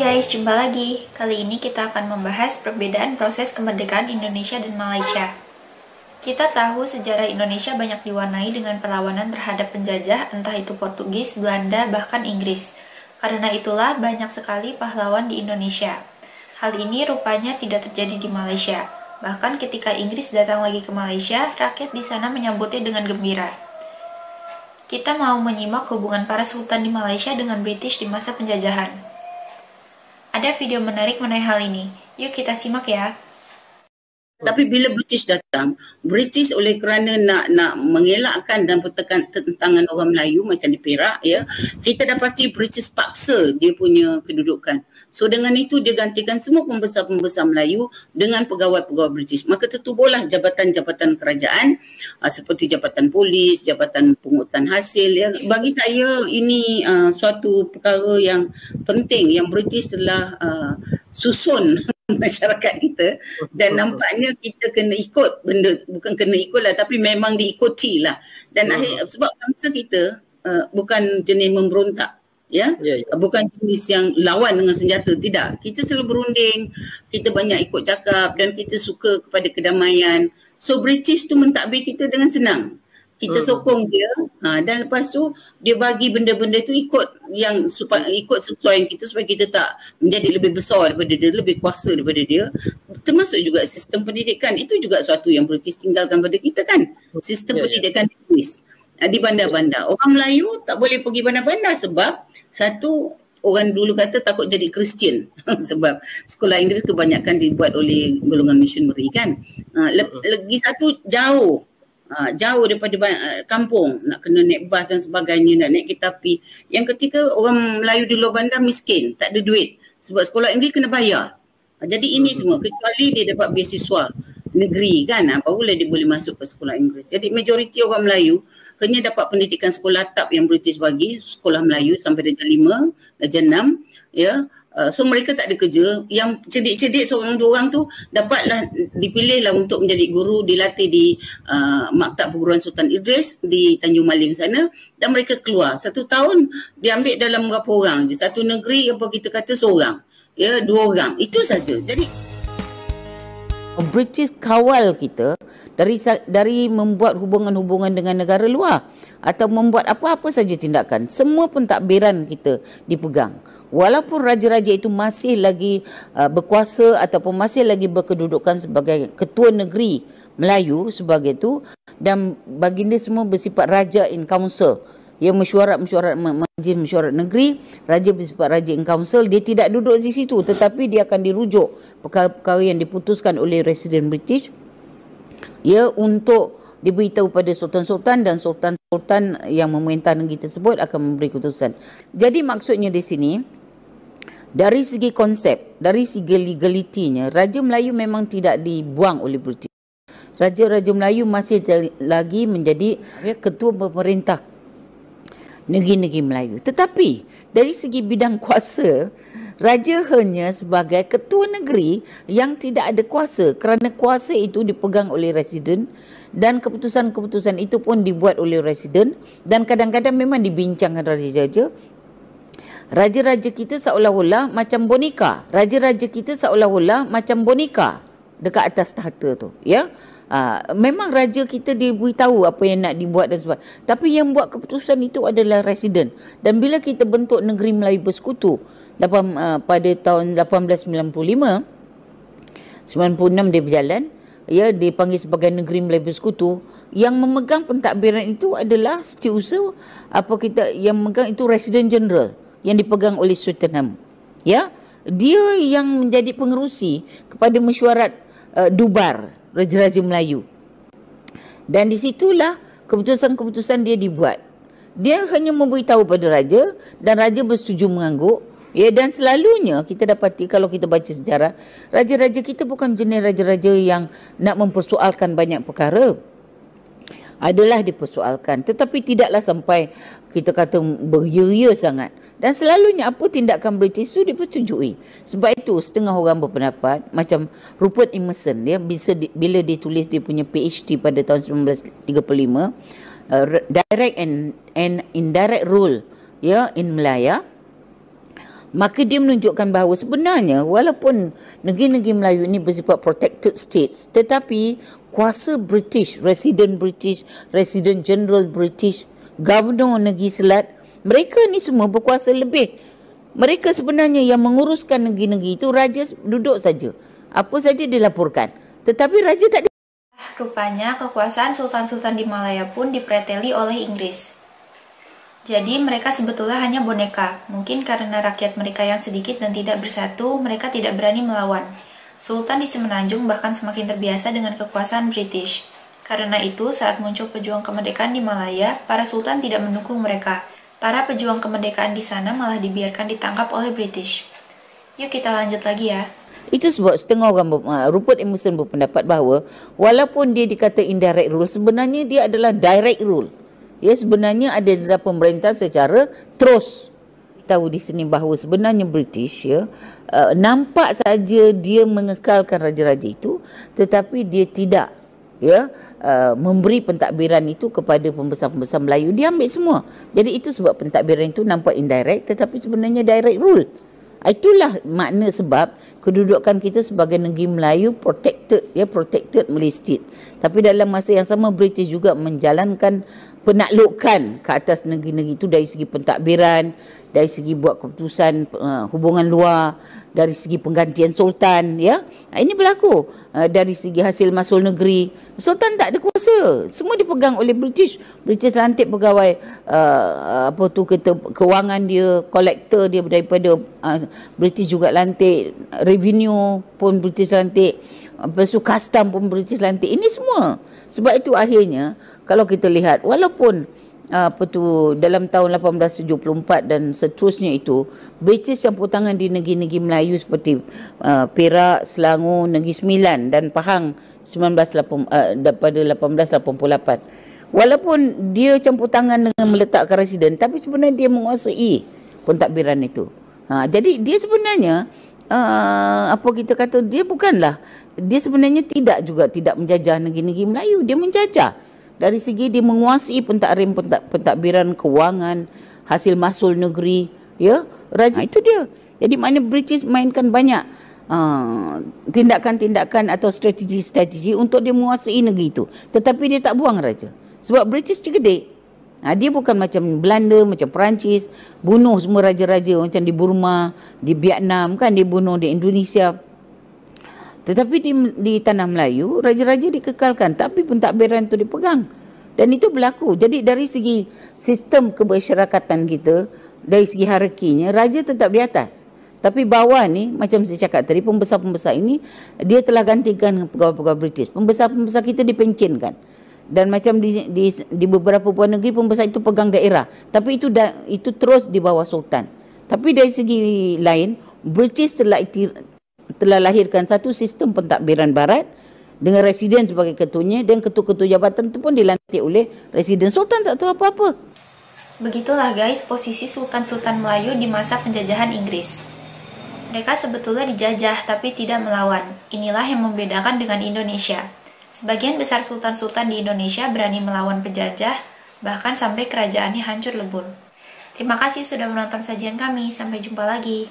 guys, jumpa lagi. Kali ini kita akan membahas perbedaan proses kemerdekaan Indonesia dan Malaysia. Kita tahu sejarah Indonesia banyak diwarnai dengan perlawanan terhadap penjajah, entah itu Portugis, Belanda, bahkan Inggris. Karena itulah banyak sekali pahlawan di Indonesia. Hal ini rupanya tidak terjadi di Malaysia. Bahkan ketika Inggris datang lagi ke Malaysia, rakyat di sana menyambutnya dengan gembira. Kita mau menyimak hubungan para sultan di Malaysia dengan British di masa penjajahan. Ada video menarik mengenai hal ini. Yuk kita simak ya. Tapi bila British datang, British oleh kerana nak mengelakkan dan pertentangan orang Melayu macam di Perak, ya, kita dapati British paksa dia punya kedudukan. So dengan itu dia gantikan semua pembesar-pembesar Melayu dengan pegawai-pegawai British. Maka tertubuhlah jabatan-jabatan kerajaan seperti jabatan polis, jabatan pungutan hasil. Ya. Bagi saya ini suatu perkara yang penting yang British telah susun masyarakat kita, dan nampaknya kita kena ikut benda, bukan kena ikut lah, tapi memang diikuti lah. Dan sebab bangsa kita bukan jenis memberontak, ya? Bukan jenis yang lawan dengan senjata, tidak. Kita selalu berunding, kita banyak ikut cakap dan kita suka kepada kedamaian. So British tu mentadbir kita dengan senang. Kita sokong dia, dan lepas tu dia bagi benda-benda tu ikut sesuai kita supaya kita tak menjadi lebih besar daripada dia, lebih kuasa daripada dia. Termasuk juga sistem pendidikan. Itu juga suatu yang British tinggalkan pada kita kan. Sistem pendidikan Inggeris di bandar-bandar. Orang Melayu tak boleh pergi bandar-bandar sebab satu, orang dulu kata takut jadi Kristian sebab sekolah Inggeris kebanyakan dibuat oleh golongan misioneri kan. Lagi satu jauh daripada kampung, nak kena naik bas dan sebagainya, nak naik kereta api. Yang ketika orang Melayu di luar bandar miskin, tak ada duit sebab sekolah Inggeris kena bayar. Jadi ini semua, kecuali dia dapat beasiswa negeri kan, barulah dia boleh masuk ke sekolah Inggeris. Jadi majoriti orang Melayu hanya dapat pendidikan sekolah TAP yang British bagi, sekolah Melayu sampai darjah 5, darjah 6, ya. So mereka tak ada kerja. Yang cerdik-cerdik seorang dua orang tu dapatlah dipilihlah untuk menjadi guru, dilatih di Maktab Perguruan Sultan Idris di Tanjung Malim sana, dan mereka keluar. 1 tahun diambil dalam berapa orang je. Satu negeri apa kita kata seorang, ya, 2 orang. Itu saja. Jadi British kawal kita dari membuat hubungan-hubungan dengan negara luar atau membuat apa-apa saja tindakan. Semua pentadbiran kita dipegang. Walaupun raja-raja itu masih lagi berkuasa ataupun masih lagi berkedudukan sebagai ketua negeri Melayu sebagai itu, dan baginda semua bersifat raja in council. Ya, mesyuarat majlis mesyuarat negeri, raja bersifat raja in council. Dia tidak duduk di situ, tetapi dia akan dirujuk perkara-perkara yang diputuskan oleh Residen British, ya, untuk diberitahu pada sultan-sultan, dan sultan-sultan yang memerintah negeri tersebut akan memberi keputusan. Jadi maksudnya di sini, dari segi konsep, dari segi legalitinya, Raja Melayu memang tidak dibuang oleh British. Raja-Raja Melayu masih lagi menjadi ketua pemerintah negeri-negeri Melayu. Tetapi dari segi bidang kuasa, raja hanya sebagai ketua negeri yang tidak ada kuasa, kerana kuasa itu dipegang oleh residen, dan keputusan-keputusan itu pun dibuat oleh residen, dan kadang-kadang memang dibincangkan raja-raja. Raja-raja kita seolah-olah macam boneka. Raja-raja kita seolah-olah macam boneka dekat atas tahta tu, ya. Memang raja kita diberitahu apa yang nak dibuat dan sebagainya, tapi yang buat keputusan itu adalah residen. Dan bila kita bentuk negeri Melayu Bersekutu pada tahun 1895, 96 dia berjalan, ya, dipanggil sebagai negeri Melayu Bersekutu. Yang memegang pentadbiran itu adalah setiausaha yang memegang itu Residen Jeneral yang dipegang oleh Swettenham, ya. Dia yang menjadi pengerusi kepada mesyuarat Dubar Raja-Raja Melayu, dan di situlah keputusan-keputusan dia dibuat. Dia hanya memberitahu pada raja, dan raja bersetuju mengangguk, ya. Dan selalunya kita dapati kalau kita baca sejarah, raja-raja kita bukan jenis raja-raja yang nak mempersoalkan banyak perkara. Adalah dipersoalkan, tetapi tidaklah sampai kita kata beria-ria sangat. Dan selalunya apa tindakan British itu dipersetujui. Sebab itu setengah orang berpendapat macam Rupert Emerson, dia bila dia tulis dia punya PhD pada tahun 1935, direct and indirect rule, ya, in Malaya, Maka dia menunjukkan bahawa sebenarnya walaupun negeri-negeri Melayu ini bersifat protected states, tetapi kuasa British, Resident General British, Governor Negeri Selat, mereka ni semua berkuasa lebih. Mereka sebenarnya yang menguruskan negeri-negeri itu, raja duduk saja. Apa saja dilaporkan. Tetapi raja tak. Rupanya kekuasaan sultan-sultan di Malaya pun dipreteli oleh Inggris. Jadi mereka sebetulnya hanya boneka. Mungkin karena rakyat mereka yang sedikit dan tidak bersatu, mereka tidak berani melawan. Sultan di Semenanjung bahkan semakin terbiasa dengan kekuasaan British. Karena itu, saat muncul pejuang kemerdekaan di Malaya, para sultan tidak mendukung mereka. Para pejuang kemerdekaan di sana malah dibiarkan ditangkap oleh British. Yuk kita lanjut lagi ya. Itu sebab setengah orang, Rupert Emerson berpendapat bahawa walaupun dia dikata indirect rule, sebenarnya dia adalah direct rule. Ya, sebenarnya ada dalam pemerintah secara terus. Tahu di sini bahawa sebenarnya British nampak saja dia mengekalkan raja-raja itu, tetapi dia tidak memberi pentadbiran itu kepada pembesar-pembesar Melayu. Dia ambil semua. Jadi itu sebab pentadbiran itu nampak indirect, tetapi sebenarnya direct rule. Itulah makna sebab kedudukan kita sebagai negeri Melayu protected Malay state. Tapi dalam masa yang sama British juga menjalankan penaklukan ke atas negeri-negeri itu dari segi pentadbiran, dari segi buat keputusan hubungan luar, dari segi penggantian sultan, ya. Ini berlaku dari segi hasil masuk negeri. Sultan tak ada kuasa, semua dipegang oleh British. British lantik pegawai kewangan dia, kolektor dia daripada British juga lantik, revenue pun British lantik. Lepas tu custom pun British lantik. Ini semua. Sebab itu akhirnya kalau kita lihat walaupun dalam tahun 1874 dan seterusnya itu British campur tangan di negeri-negeri Melayu seperti Perak, Selangor, Negeri Sembilan dan Pahang daripada 1888. Walaupun dia campur tangan dengan meletakkan residen, tapi sebenarnya dia menguasai pentadbiran itu. Jadi dia sebenarnya dia sebenarnya tidak menjajah negeri-negeri Melayu. Dia menjajah dari segi dia menguasai pentadbiran kewangan, hasil masuk negeri, ya, raja. Itu dia. Jadi mana British mainkan banyak tindakan-tindakan atau strategi-strategi untuk dia menguasai negeri itu. Tetapi dia tak buang raja. Sebab British cerdik. Dia bukan macam Belanda, macam Perancis, bunuh semua raja-raja macam di Burma, di Vietnam, kan dia bunuh di Indonesia. Tetapi di tanah Melayu, raja-raja dikekalkan, tapi pentadbiran itu dipegang. Dan itu berlaku. Jadi dari segi sistem kemasyarakatan kita, dari segi hierarkinya, raja tetap di atas. Tapi bawah ni, macam saya cakap tadi, pembesar-pembesar ini, dia telah gantikan pegawai-pegawai British. Pembesar-pembesar kita dipencinkan. Dan macam di beberapa buah negeri pembesar itu pegang daerah, tapi itu terus di bawah sultan. Tapi dari segi lain, British telah lahirkan satu sistem pentadbiran barat dengan residen sebagai ketuanya, dan ketua-ketua jabatan itu pun dilantik oleh residen. Sultan tak tahu apa-apa. Begitulah guys posisi sultan-sultan Melayu di masa penjajahan Inggris. Mereka sebetulnya dijajah tapi tidak melawan. Inilah yang membedakan dengan Indonesia. Sebagian besar sultan-sultan di Indonesia berani melawan penjajah, bahkan sampai kerajaannya hancur lebur. Terima kasih sudah menonton sajian kami, sampai jumpa lagi.